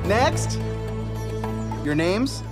Next. Your names?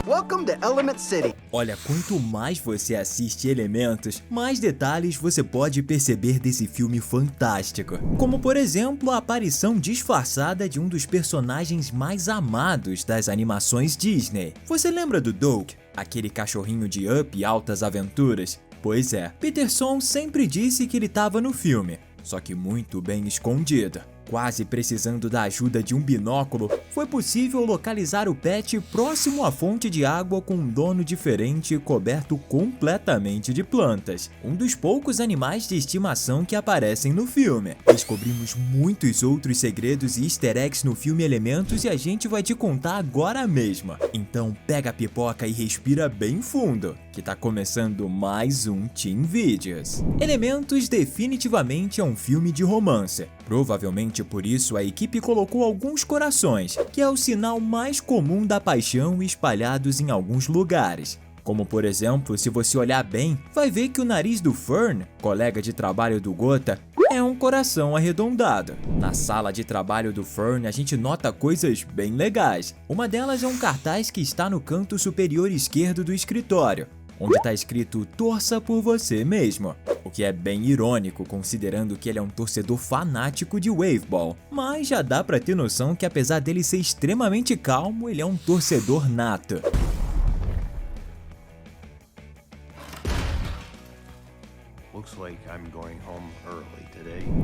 Welcome to Element City. Olha, quanto mais você assiste Elementos, mais detalhes você pode perceber desse filme fantástico. Como, por exemplo, a aparição disfarçada de um dos personagens mais amados das animações Disney. Você lembra do Doug, aquele cachorrinho de Up e Altas Aventuras? Pois é, Peterson sempre disse que ele estava no filme, só que muito bem escondido. Quase precisando da ajuda de um binóculo, foi possível localizar o pet próximo à fonte de água com um dono diferente e coberto completamente de plantas. Um dos poucos animais de estimação que aparecem no filme. Descobrimos muitos outros segredos e easter eggs no filme Elementos e a gente vai te contar agora mesmo. Então pega a pipoca e respira bem fundo, que tá começando mais um Teen Videos. Elementos definitivamente é um filme de romance. Provavelmente por isso a equipe colocou alguns corações, que é o sinal mais comum da paixão espalhados em alguns lugares. Como por exemplo, se você olhar bem, vai ver que o nariz do Fern, colega de trabalho do Gota, é um coração arredondado. Na sala de trabalho do Fern, a gente nota coisas bem legais. Uma delas é um cartaz que está no canto superior esquerdo do escritório, onde está escrito "Torça por você mesmo", o que é bem irônico considerando que ele é um torcedor fanático de Waveball, mas já dá pra ter noção que apesar dele ser extremamente calmo, ele é um torcedor nato.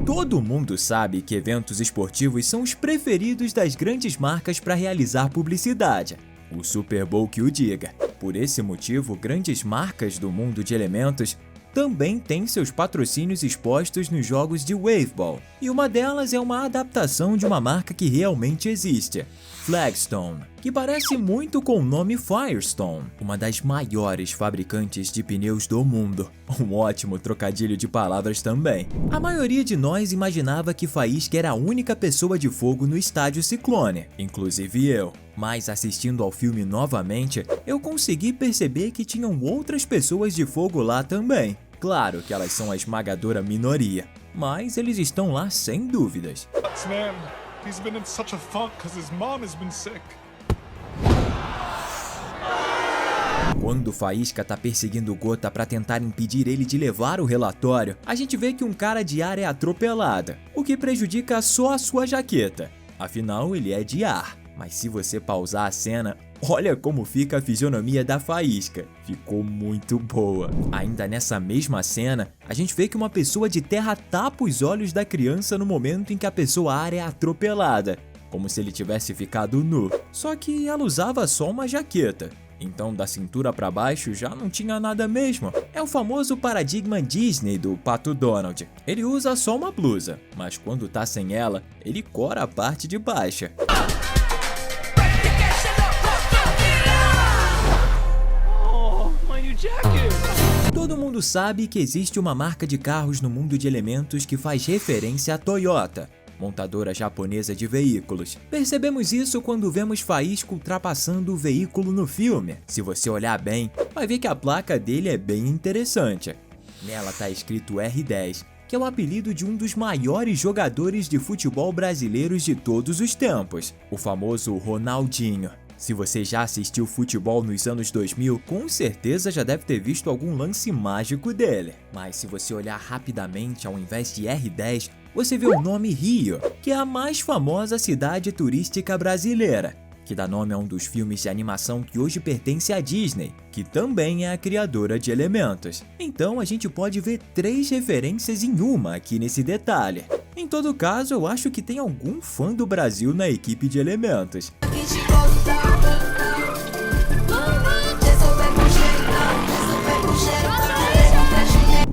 Todo mundo sabe que eventos esportivos são os preferidos das grandes marcas para realizar publicidade. O Super Bowl que o diga. Por esse motivo, grandes marcas do mundo de elementos também têm seus patrocínios expostos nos jogos de Waveball. E uma delas é uma adaptação de uma marca que realmente existe, Flagstone, que parece muito com o nome Firestone, uma das maiores fabricantes de pneus do mundo. Um ótimo trocadilho de palavras também. A maioria de nós imaginava que Faísca era a única pessoa de fogo no estádio Ciclone, inclusive eu. Mas assistindo ao filme novamente, eu consegui perceber que tinham outras pessoas de fogo lá também. Claro que elas são a esmagadora minoria, mas eles estão lá sem dúvidas. Quando Faísca tá perseguindo o Gota para tentar impedir ele de levar o relatório, a gente vê que um cara de ar é atropelado, o que prejudica só a sua jaqueta. Afinal, ele é de ar. Mas se você pausar a cena, olha como fica a fisionomia da Faísca. Ficou muito boa. Ainda nessa mesma cena, a gente vê que uma pessoa de terra tapa os olhos da criança no momento em que a pessoa ar é atropelada, como se ele tivesse ficado nu. Só que ela usava só uma jaqueta. Então da cintura para baixo já não tinha nada mesmo. É o famoso paradigma Disney do Pato Donald. Ele usa só uma blusa, mas quando tá sem ela, ele cora a parte de baixo. Todo mundo sabe que existe uma marca de carros no mundo de elementos que faz referência à Toyota, montadora japonesa de veículos. Percebemos isso quando vemos Faísca ultrapassando o veículo no filme. Se você olhar bem, vai ver que a placa dele é bem interessante. Nela tá escrito R10, que é o apelido de um dos maiores jogadores de futebol brasileiros de todos os tempos, o famoso Ronaldinho. Se você já assistiu futebol nos anos 2000, com certeza já deve ter visto algum lance mágico dele. Mas se você olhar rapidamente, ao invés de R10, você vê o nome Rio, que é a mais famosa cidade turística brasileira, que dá nome a um dos filmes de animação que hoje pertence à Disney, que também é a criadora de Elementos. Então a gente pode ver 3 referências em uma aqui nesse detalhe. Em todo caso, eu acho que tem algum fã do Brasil na equipe de Elementos.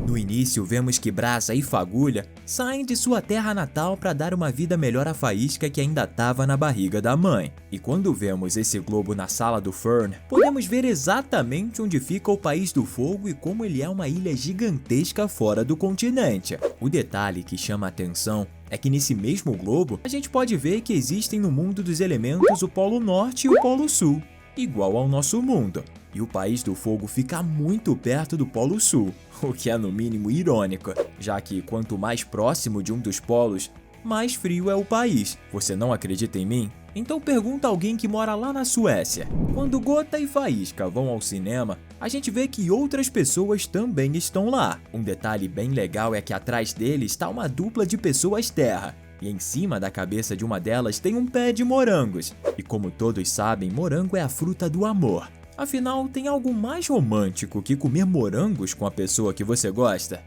No início, vemos que Brasa e Fagulha saem de sua terra natal para dar uma vida melhor à Faísca que ainda estava na barriga da mãe. E quando vemos esse globo na sala do Fern, podemos ver exatamente onde fica o País do Fogo e como ele é uma ilha gigantesca fora do continente. O detalhe que chama a atenção é que nesse mesmo globo, a gente pode ver que existem no mundo dos elementos o Polo Norte e o Polo Sul, igual ao nosso mundo. E o País do Fogo fica muito perto do Polo Sul, o que é no mínimo irônico, já que quanto mais próximo de um dos polos, mais frio é o país. Você não acredita em mim? Então pergunta a alguém que mora lá na Suécia. Quando Gota e Faísca vão ao cinema, a gente vê que outras pessoas também estão lá. Um detalhe bem legal é que atrás deles está uma dupla de pessoas terra. E em cima da cabeça de uma delas tem um pé de morangos. E como todos sabem, morango é a fruta do amor. Afinal, tem algo mais romântico que comer morangos com a pessoa que você gosta?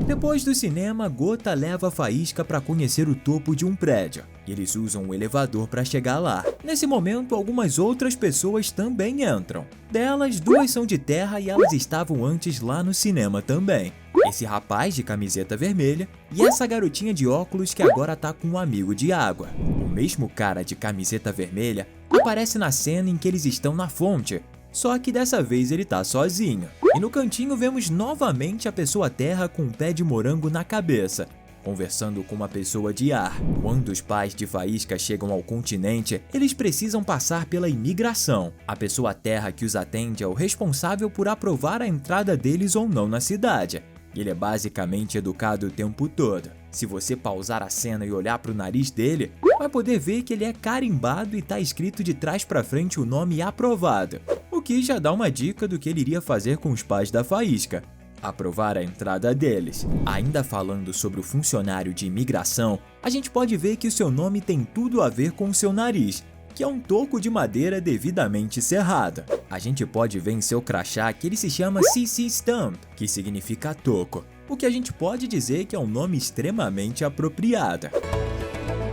Depois do cinema, Gota leva Faísca para conhecer o topo de um prédio. E eles usam um elevador para chegar lá. Nesse momento, algumas outras pessoas também entram. Delas, duas são de terra e elas estavam antes lá no cinema também. Esse rapaz de camiseta vermelha e essa garotinha de óculos que agora tá com um amigo de água. O mesmo cara de camiseta vermelha aparece na cena em que eles estão na fonte. Só que dessa vez ele tá sozinho. E no cantinho vemos novamente a pessoa terra com um pé de morango na cabeça, conversando com uma pessoa de ar. Quando os pais de Faísca chegam ao continente, eles precisam passar pela imigração. A pessoa terra que os atende é o responsável por aprovar a entrada deles ou não na cidade. Ele é basicamente educado o tempo todo. Se você pausar a cena e olhar para o nariz dele, vai poder ver que ele é carimbado e tá escrito de trás para frente o nome aprovado. O que já dá uma dica do que ele iria fazer com os pais da Faísca: aprovar a entrada deles. Ainda falando sobre o funcionário de imigração, a gente pode ver que o seu nome tem tudo a ver com o seu nariz, que é um toco de madeira devidamente serrado. A gente pode ver em seu crachá que ele se chama CC Stump, que significa toco, o que a gente pode dizer que é um nome extremamente apropriado.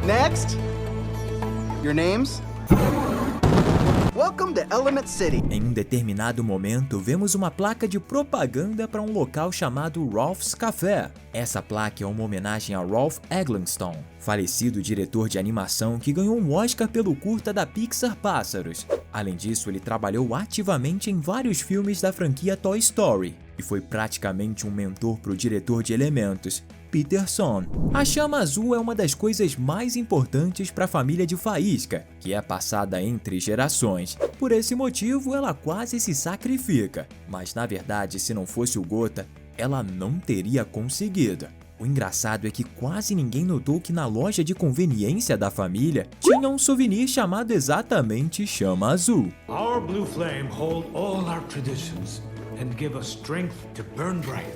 Next. Your names? Welcome to Element City. Em um determinado momento, vemos uma placa de propaganda para um local chamado Rolf's Café. Essa placa é uma homenagem a Rolf Eggleston, falecido diretor de animação que ganhou um Oscar pelo curta da Pixar Pássaros. Além disso, ele trabalhou ativamente em vários filmes da franquia Toy Story e foi praticamente um mentor para o diretor de Elementos, Peterson. A chama azul é uma das coisas mais importantes para a família de Faísca, que é passada entre gerações. Por esse motivo, ela quase se sacrifica. Mas na verdade, se não fosse o Gota, ela não teria conseguido. O engraçado é que quase ninguém notou que na loja de conveniência da família tinha um souvenir chamado exatamente chama azul. Our blue flame hold all our traditions and give us strength to burn bright.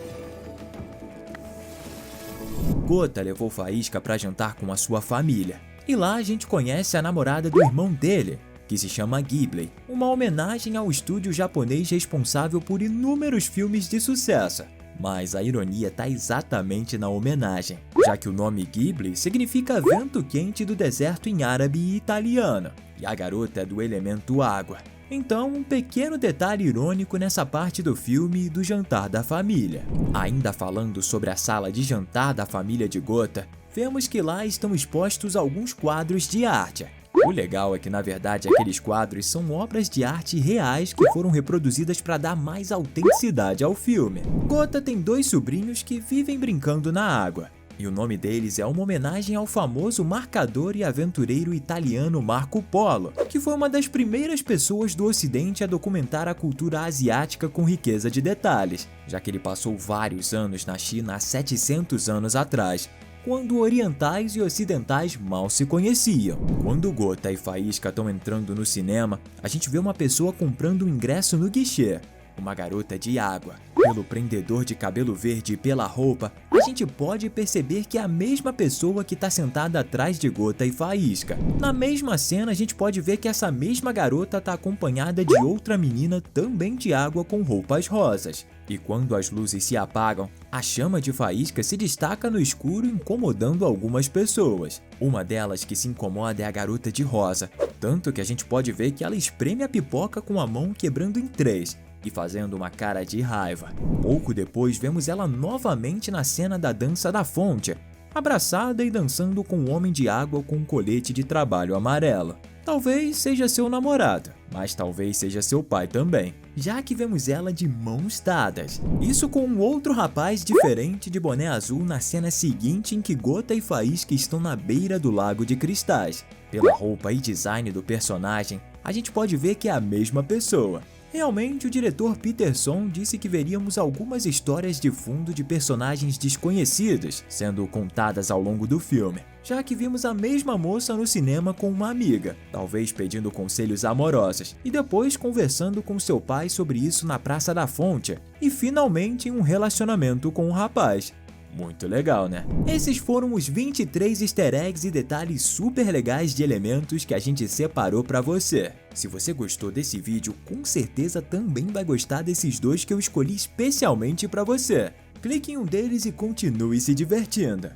Gota levou Faísca para jantar com a sua família. E lá a gente conhece a namorada do irmão dele, que se chama Ghibli, uma homenagem ao estúdio japonês responsável por inúmeros filmes de sucesso. Mas a ironia está exatamente na homenagem, já que o nome Ghibli significa vento quente do deserto em árabe e italiano, e a garota é do elemento água. Então, um pequeno detalhe irônico nessa parte do filme do jantar da família. Ainda falando sobre a sala de jantar da família de Gota, vemos que lá estão expostos alguns quadros de arte. O legal é que, na verdade, aqueles quadros são obras de arte reais que foram reproduzidas para dar mais autenticidade ao filme. Gota tem dois sobrinhos que vivem brincando na água, e o nome deles é uma homenagem ao famoso marcador e aventureiro italiano Marco Polo, que foi uma das primeiras pessoas do Ocidente a documentar a cultura asiática com riqueza de detalhes, já que ele passou vários anos na China há 700 anos atrás, quando orientais e ocidentais mal se conheciam. Quando Gota e Faísca estão entrando no cinema, a gente vê uma pessoa comprando um ingresso no guichê, uma garota de água. Pelo prendedor de cabelo verde e pela roupa, a gente pode perceber que é a mesma pessoa que está sentada atrás de Gota e Faísca. Na mesma cena, a gente pode ver que essa mesma garota está acompanhada de outra menina também de água com roupas rosas. E quando as luzes se apagam, a chama de Faísca se destaca no escuro, incomodando algumas pessoas. Uma delas que se incomoda é a garota de rosa, tanto que a gente pode ver que ela espreme a pipoca com a mão quebrando em 3. E fazendo uma cara de raiva. Pouco depois, vemos ela novamente na cena da dança da fonte, abraçada e dançando com um homem de água com um colete de trabalho amarelo. Talvez seja seu namorado, mas talvez seja seu pai também, já que vemos ela de mãos dadas. Isso com um outro rapaz diferente de boné azul na cena seguinte em que Gota e Faísca estão na beira do lago de cristais. Pela roupa e design do personagem, a gente pode ver que é a mesma pessoa. Realmente, o diretor Peterson disse que veríamos algumas histórias de fundo de personagens desconhecidos sendo contadas ao longo do filme, já que vimos a mesma moça no cinema com uma amiga, talvez pedindo conselhos amorosos, e depois conversando com seu pai sobre isso na Praça da Fonte, e finalmente em um relacionamento com um rapaz. Muito legal, né? Esses foram os 23 easter eggs e detalhes super legais de elementos que a gente separou pra você. Se você gostou desse vídeo, com certeza também vai gostar desses dois que eu escolhi especialmente pra você. Clique em um deles e continue se divertindo.